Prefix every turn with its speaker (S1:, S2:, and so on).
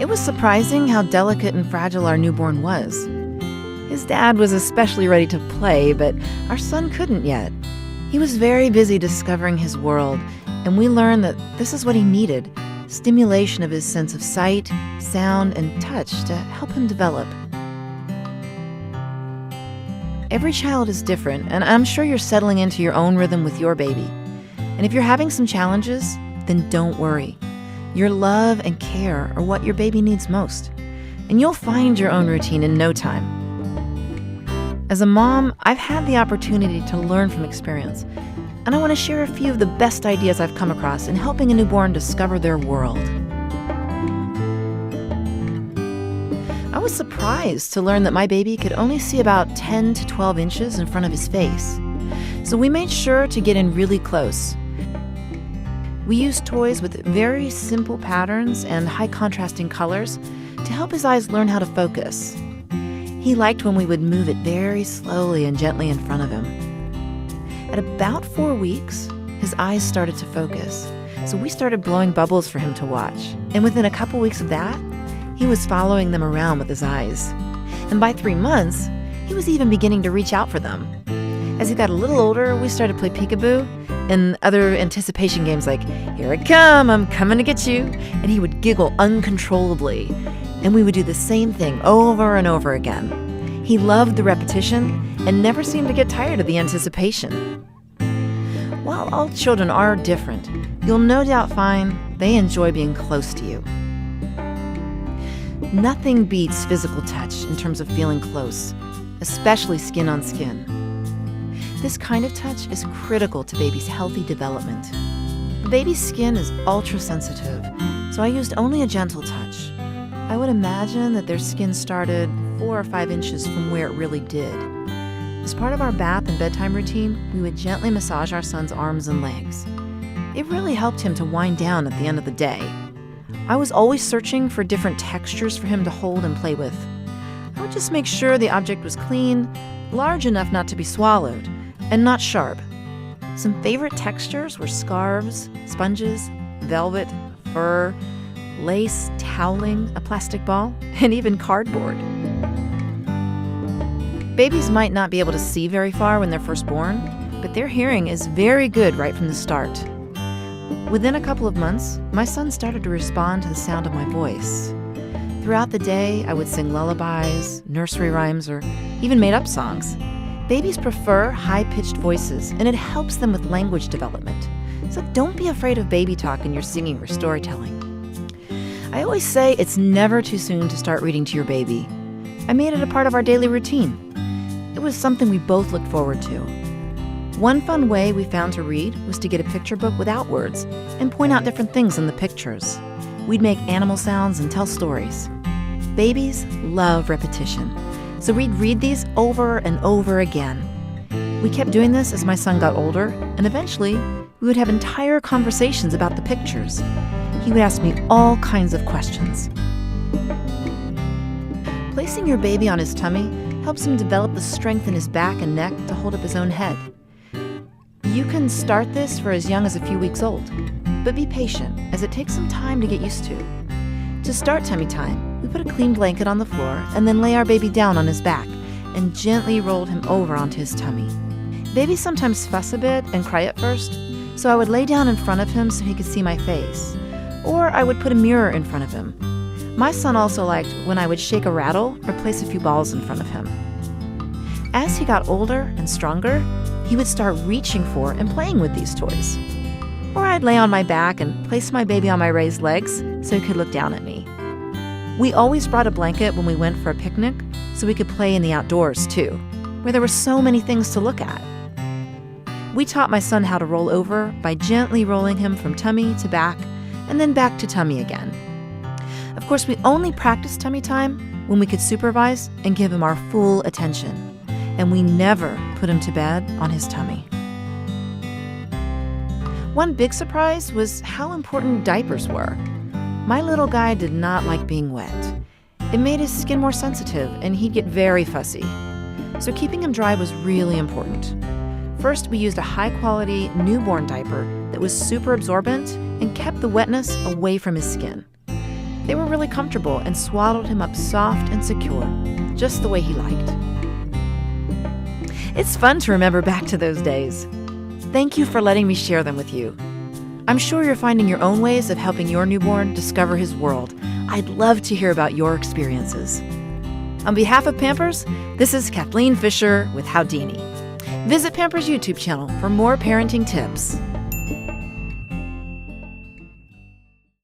S1: It was surprising how delicate and fragile our newborn was. His dad was especially ready to play, but our son couldn't yet. He was very busy discovering his world, and we learned that this is what he needed: stimulation of his sense of sight, sound, and touch to help him develop. Every child is different, and I'm sure you're settling into your own rhythm with your baby. And if you're having some challenges, then don't worry. Your love and care are what your baby needs most, and you'll find your own routine in no time. As a mom, I've had the opportunity to learn from experience, and I want to share a few of the best ideas I've come across in helping a newborn discover their world. I was surprised to learn that my baby could only see about 10 to 12 inches in front of his face, so we made sure to get in really close. We used toys with very simple patterns and high contrasting colors to help his eyes learn how to focus. He liked when we would move it very slowly and gently in front of him. At about 4 weeks, his eyes started to focus, so we started blowing bubbles for him to watch. And within a couple weeks of that, he was following them around with his eyes. And by 3 months, he was even beginning to reach out for them. As he got a little older, we started to play peekaboo and other anticipation games like, "Here I come, I'm coming to get you." And he would giggle uncontrollably. And we would do the same thing over and over again. He loved the repetition and never seemed to get tired of the anticipation. While all children are different, you'll no doubt find they enjoy being close to you. Nothing beats physical touch in terms of feeling close, especially skin on skin. This kind of touch is critical to baby's healthy development. The baby's skin is ultra-sensitive, so I used only a gentle touch. I would imagine that their skin started 4 or 5 inches from where it really did. As part of our bath and bedtime routine, we would gently massage our son's arms and legs. It really helped him to wind down at the end of the day. I was always searching for different textures for him to hold and play with. I would just make sure the object was clean, large enough not to be swallowed, and not sharp. Some favorite textures were scarves, sponges, velvet, fur, lace, toweling, a plastic ball, and even cardboard. Babies might not be able to see very far when they're first born, but their hearing is very good right from the start. Within a couple of months, my son started to respond to the sound of my voice. Throughout the day, I would sing lullabies, nursery rhymes, or even made-up songs. Babies prefer high-pitched voices, and it helps them with language development. So don't be afraid of baby talk in your singing or storytelling. I always say it's never too soon to start reading to your baby. I made it a part of our daily routine. It was something we both looked forward to. One fun way we found to read was to get a picture book without words and point out different things in the pictures. We'd make animal sounds and tell stories. Babies love repetition, so we'd read these over and over again. We kept doing this as my son got older, and eventually we would have entire conversations about the pictures. He would ask me all kinds of questions. Placing your baby on his tummy helps him develop the strength in his back and neck to hold up his own head. You can start this for as young as a few weeks old, but be patient, as it takes some time to get used to. To start tummy time, we put a clean blanket on the floor and then lay our baby down on his back and gently rolled him over onto his tummy. Babies sometimes fuss a bit and cry at first, so I would lay down in front of him so he could see my face, or I would put a mirror in front of him. My son also liked when I would shake a rattle or place a few balls in front of him. As he got older and stronger, he would start reaching for and playing with these toys. Or I'd lay on my back and place my baby on my raised legs so he could look down at me. We always brought a blanket when we went for a picnic so we could play in the outdoors too, where there were so many things to look at. We taught my son how to roll over by gently rolling him from tummy to back and then back to tummy again. Of course, we only practiced tummy time when we could supervise and give him our full attention, and we never put him to bed on his tummy. One big surprise was how important diapers were. My little guy did not like being wet. It made his skin more sensitive, and he'd get very fussy. So keeping him dry was really important. First, we used a high-quality newborn diaper that was super absorbent and kept the wetness away from his skin. They were really comfortable and swaddled him up soft and secure, just the way he liked. It's fun to remember back to those days. Thank you for letting me share them with you. I'm sure you're finding your own ways of helping your newborn discover his world. I'd love to hear about your experiences. On behalf of Pampers, this is Kathleen Fisher with Howdini. Visit Pampers' YouTube channel for more parenting tips.